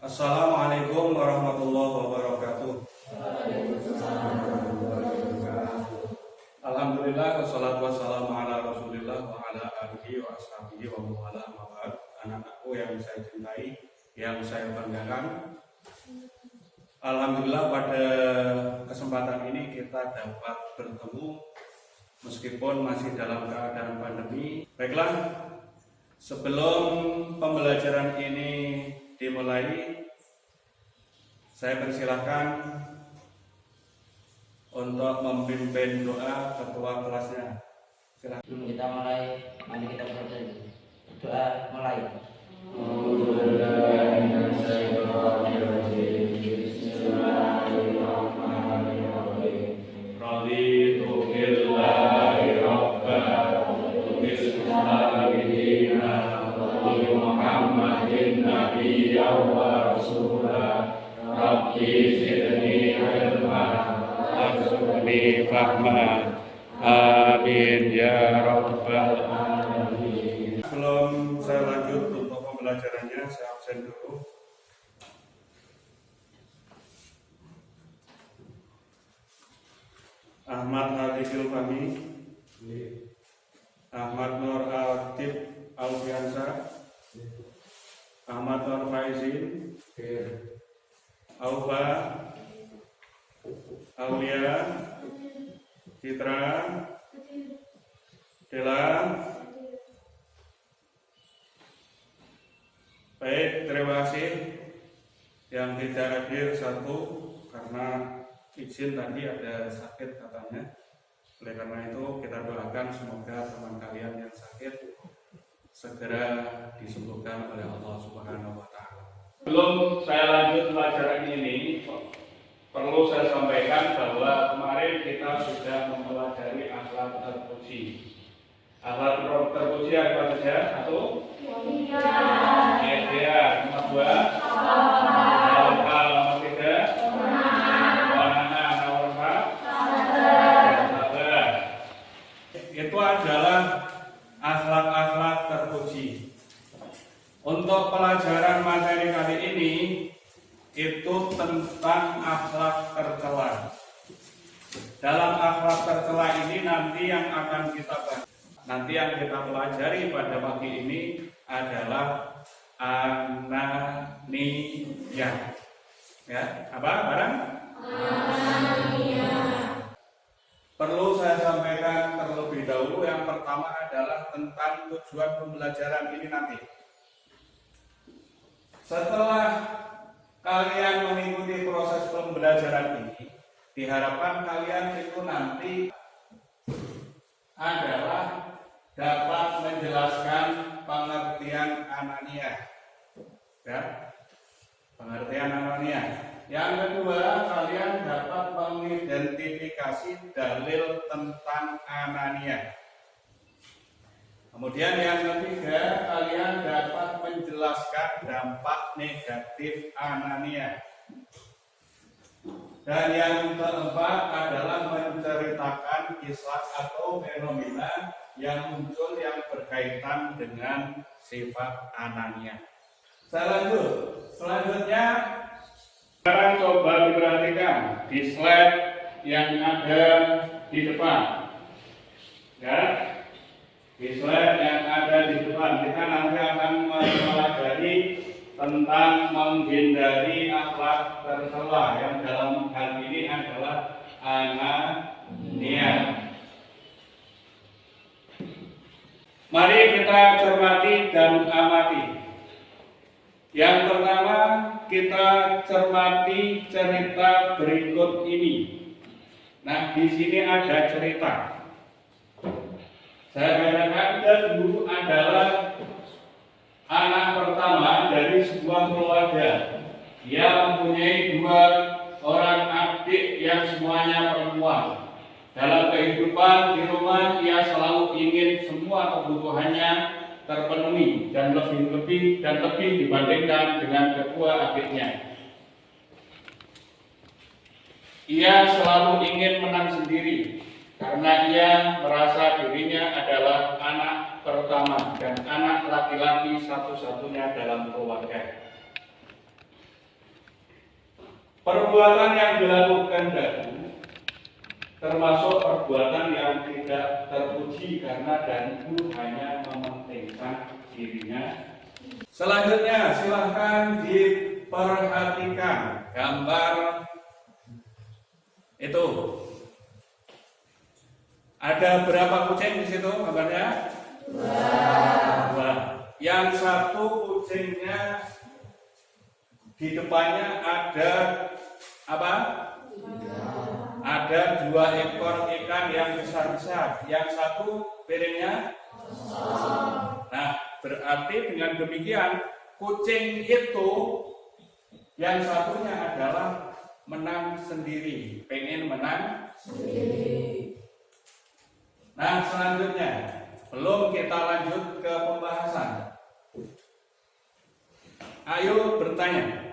Assalamualaikum warahmatullahi wabarakatuh. Alhamdulillah, wassalatu wassalamu ala rasulillah wa ala alihi wa ashabihi wa mawala mawad. Anak-anakku yang saya cintai, yang saya banggakan, alhamdulillah pada kesempatan ini kita dapat bertemu meskipun masih dalam keadaan pandemi. Baiklah, sebelum pembelajaran ini dimulai, saya persilahkan untuk memimpin doa ketua kelasnya. Silakan. Sebelum kita mulai, mari kita berdoa mulai. Amin ya rabbal alamin. Sebelum saya lanjut untuk pembelajarannya, saya absen dulu. Ahmad Hadifil Fahmi, Ahmad Nur Al-Tib Alfiansa, Ahmad Nur Faizin, Aufa, Aulia, Citra, Dela. Baik, terima kasih. Yang tidak hadir satu karena izin tadi ada sakit katanya. Oleh karena itu kita doakan semoga teman kalian yang sakit segera disembuhkan oleh Allah Subhanahu wa taala. Sebelum saya lanjut pelajaran ini, perlu saya sampaikan bahwa kemarin kita sudah mempelajari akhlak terpuji. Akhlak terpuji apa saja? Satu, ya. Nomor dua, nomor tiga, nomor empat, sabar. Itu adalah akhlak-akhlak terpuji. Untuk pelajaran materi kali ini itu tentang akhlak tercela. Dalam akhlak tercela ini nanti yang kita pelajari pada pagi ini adalah ananiyah. Ya, apa barang? Ananiyah. Perlu saya sampaikan terlebih dahulu, yang pertama adalah tentang tujuan pembelajaran ini nanti. Setelah kalian mengikuti proses pembelajaran ini, diharapkan kalian itu nanti adalah dapat menjelaskan pengertian ananiyah. Ya, pengertian ananiyah. Yang kedua, kalian dapat mengidentifikasi dalil tentang ananiyah. Kemudian yang ketiga, kalian dapat menjelaskan dampak negatif ananiyah. Dan yang keempat adalah menceritakan kisah atau fenomena yang muncul yang berkaitan dengan sifat ananiyah. Saya lanjut. Selanjutnya, sekarang coba diperhatikan di slide yang ada di depan. Ya. Di slide yang ada di depan, kita nanti akan mempelajari tentang menghindari akhlak tercela, yang dalam hal ini adalah ananiyah. Mari kita cermati dan amati. Yang pertama, kita cermati cerita berikut ini. Nah, di sini ada cerita. Saya katakan dulu adalah anak pertama dari sebuah keluarga. Dia mempunyai dua orang adik yang semuanya perempuan. Dalam kehidupan di rumah, ia selalu ingin semua kebutuhannya terpenuhi dan lebih dibandingkan dengan kedua adiknya. Ia selalu ingin menang sendiri karena ia merasa dirinya adalah anak pertama dan anak laki-laki satu-satunya dalam keluarga. Perbuatan yang dilakukan Danu termasuk perbuatan yang tidak terpuji karena Danu hanya mementingkan dirinya. Selanjutnya silahkan diperhatikan gambar itu. Ada berapa kucing di situ gambarnya? Dua. Yang satu kucingnya di depannya ada apa? Ada 2 ekor ikan yang besar-besar. Yang satu piringnya kosong. Nah, berarti dengan demikian kucing itu yang satunya adalah menang sendiri, pengen menang sendiri. Nah, selanjutnya belum kita lanjut ke pembahasan. Ayo bertanya.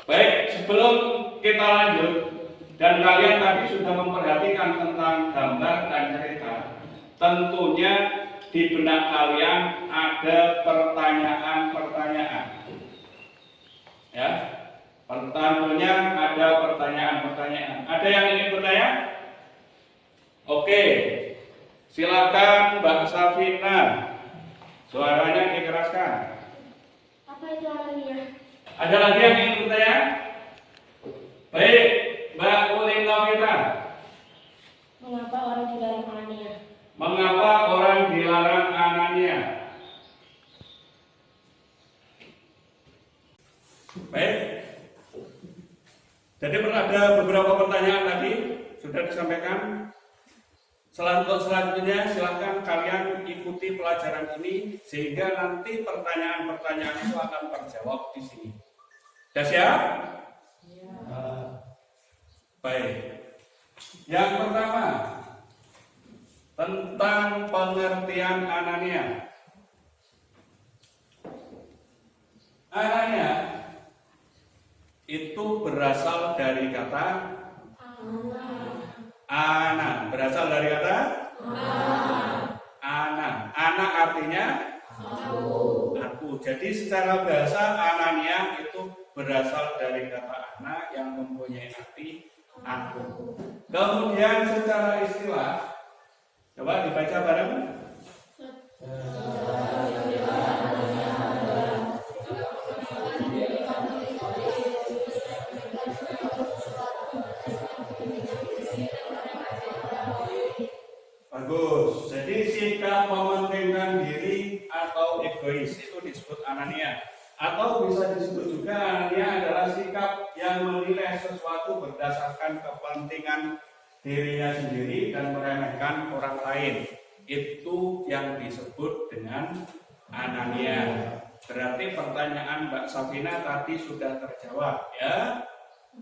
Baik, sebelum kita lanjut dan kalian tadi sudah memperhatikan tentang gambar dan cerita, tentunya di benak kalian ada pertanyaan-pertanyaan. Ya, tentunya ada pertanyaan-pertanyaan. Ada yang ingin bertanya? Oke, silakan Mbak Safina. Suaranya dikeraskan. Apa itu alamiah? Ada lagi yang ingin bertanya? Baik, Mbak Ulin Novita. Mengapa orang dilarang alamiah? Mengapa orang dilarang Anania? Baik. Jadi ada beberapa pertanyaan tadi sudah disampaikan. Selanjutnya silakan kalian ikuti pelajaran ini sehingga nanti pertanyaan-pertanyaan itu akan terjawab di sini. Sudah siap? Ya. Baik. Yang pertama tentang pengertian Anania. Anania itu berasal dari kata ana, berasal dari kata ana. Ana artinya aku. Jadi secara bahasa Anania itu berasal dari kata ana yang mempunyai arti aku. Kemudian secara istilah, coba dibaca bareng. Bagus. Jadi sikap mementingkan diri atau egois itu disebut anania. Atau bisa disebut juga anania adalah sikap yang menilai sesuatu berdasarkan kepentingan dirinya sendiri dan meremehkan orang lain. Itu yang disebut dengan anania. Berarti pertanyaan Mbak Safina tadi sudah terjawab ya.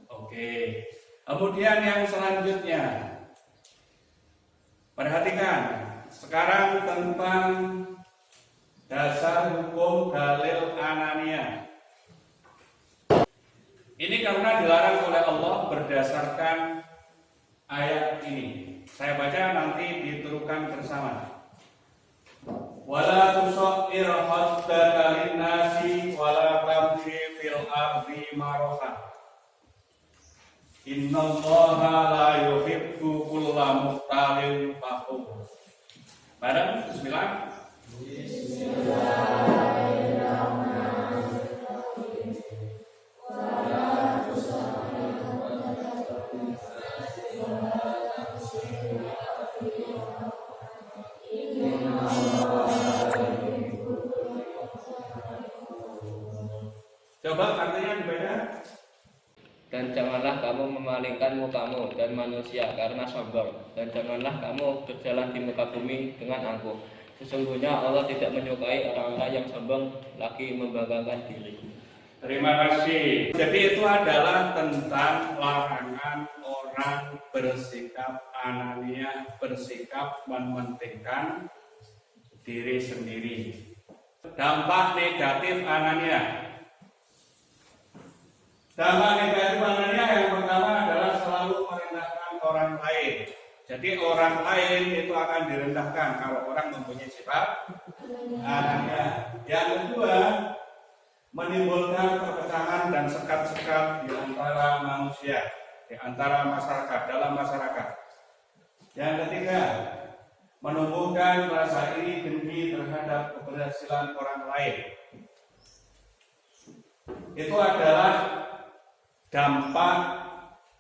Oke. Kemudian yang selanjutnya, perhatikan sekarang tentang dasar hukum dalil anania. Ini karena dilarang oleh Allah berdasarkan ayat ini. Saya baca nanti diturukan bersama. Wala tusair haddaka linnasi wala tamshi fil ardi maraha. Innallaha la yuhibbu kulla mukhtalin fakhur. Bareng bismillah. Bismillahirrahmanirrahim. Wala tusair haddaka linnasi wala tamshi fil ardi maraha. Coba artinya dibaca. Dan janganlah kamu memalingkan mukamu dan manusia karena sombong, dan janganlah kamu berjalan di muka bumi dengan angkuh. Sesungguhnya Allah tidak menyukai orang-orang yang sombong lagi membanggakan diri. Terima kasih. Jadi itu adalah tentang larangan orang bersikap anania, bersikap mementingkan diri sendiri. Dampak negatif anania. Dampak negatif anania yang pertama adalah selalu merendahkan orang lain. Jadi orang lain itu akan direndahkan kalau orang mempunyai sifat anania. Yang kedua, menimbulkan perpecahan dan sekat-sekat di antara manusia, di antara masyarakat, dalam masyarakat. Yang ketiga, menumbuhkan rasa iri dengki terhadap keberhasilan orang lain. Itu adalah dampak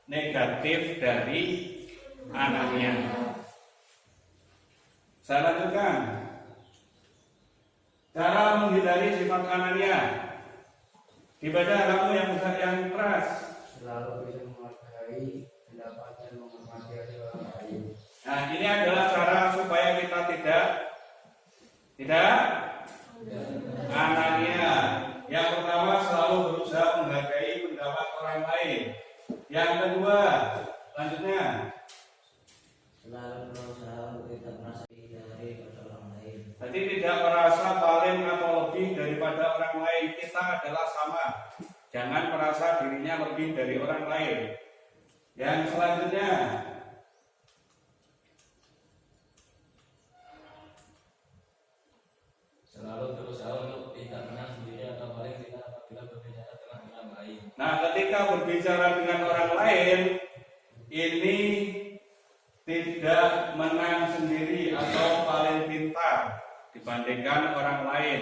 negatif dari anaknya. Saya lanjutkan. Cara menghindari sifat anaknya. Dibaca kamu yang keras. Selalu bisa menghargai pendapat dan menghormati hati orang lain. Nah, ini adalah cara supaya kita tidak anaknya. Yang pertama, selalu berusaha menghargai pendapat orang lain. Yang kedua, selanjutnya, Selalu berusaha untuk tidak merasa dari pada orang lain. jadi tidak merasa paling atau lebih daripada orang lain. Kita adalah sama. Jangan merasa dirinya lebih dari orang lain. Yang selanjutnya, Selalu berusaha untuk tidak menang sendiri atau paling tidak apabila berbicara dengan orang lain. nah ketika berbicara dengan orang lain, ini tidak menang sendiri atau paling pintar dibandingkan orang lain.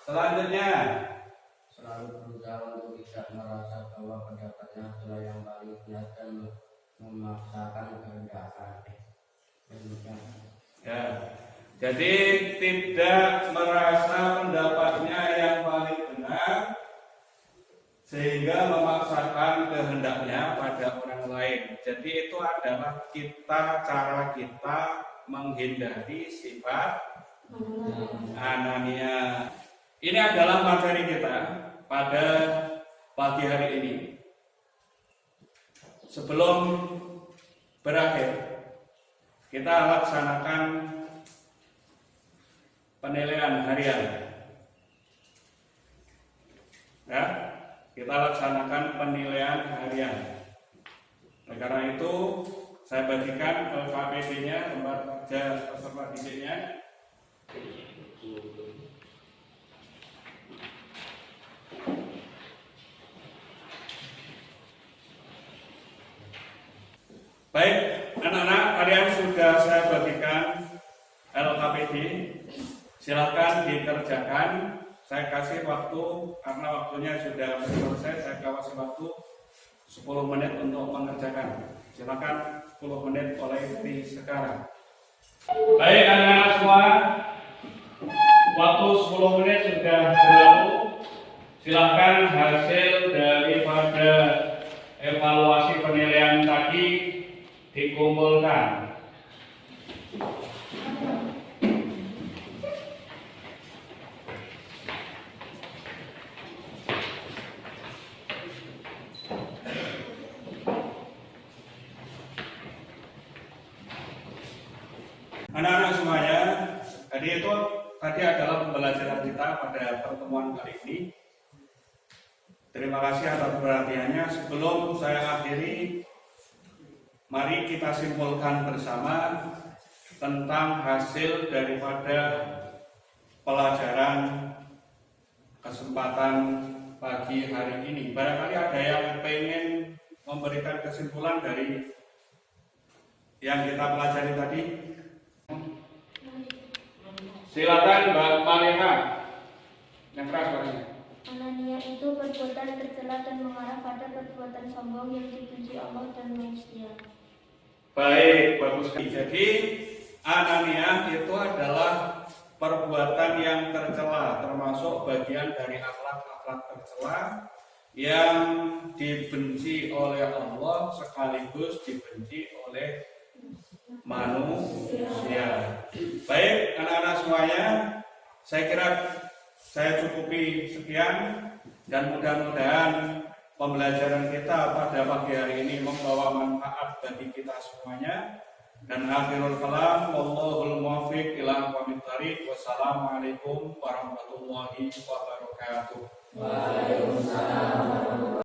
Selanjutnya, Selalu berusaha untuk tidak merasa bahwa pendapatnya adalah yang paling benar dan memaksakan kehendak. ya, jadi tidak merasa pendapatnya yang paling benar sehingga memaksakan kehendaknya pada orang lain. Jadi itu adalah cara kita menghindari sifat anania. Ini adalah materi kita pada pagi hari ini. Sebelum berakhir, kita laksanakan penilaian harian. Ya, kita laksanakan penilaian harian. Oleh karena itu, saya bagikan LKPD-nya, tempat kerja peserta didiknya. Baik, anak-anak, kalian sudah saya bagikan LKPD. Silakan dikerjakan. Saya kasih waktu, karena waktunya sudah selesai, saya kasih waktu 10 menit untuk mengerjakan. Silakan 10 menit mulai dari sekarang. Baik anak-anak semua, waktu 10 menit sudah berlalu. Silakan hasil daripada evaluasi penilaian tadi dikumpulkan. Anak-anak semuanya, jadi itu tadi adalah pembelajaran kita pada pertemuan kali ini. Terima kasih atas perhatiannya. Sebelum saya akhiri, mari kita simpulkan bersama tentang hasil daripada pelajaran kesempatan pagi hari ini. Barangkali ada yang pengen memberikan kesimpulan dari yang kita pelajari tadi. Silakan Mbak Malena. Yang keras suaranya. Anania itu perbuatan tercela dan mengarah pada perbuatan sombong yang dibenci Allah dan manusia. Baik, bagus sekali. Jadi anania itu adalah perbuatan yang tercela, termasuk bagian dari akhlak-akhlak tercela yang dibenci oleh Allah sekaligus dibenci oleh manusia. Baik, anak-anak semuanya, saya kira saya cukupi sekian dan mudah-mudahan pembelajaran kita pada pagi hari ini membawa manfaat bagi kita semuanya. Dan akhirul kalam, wallahul muwaffiq ila aqwamit thariq. Wassalamualaikum warahmatullahi wabarakatuh. Waalaikumsalam.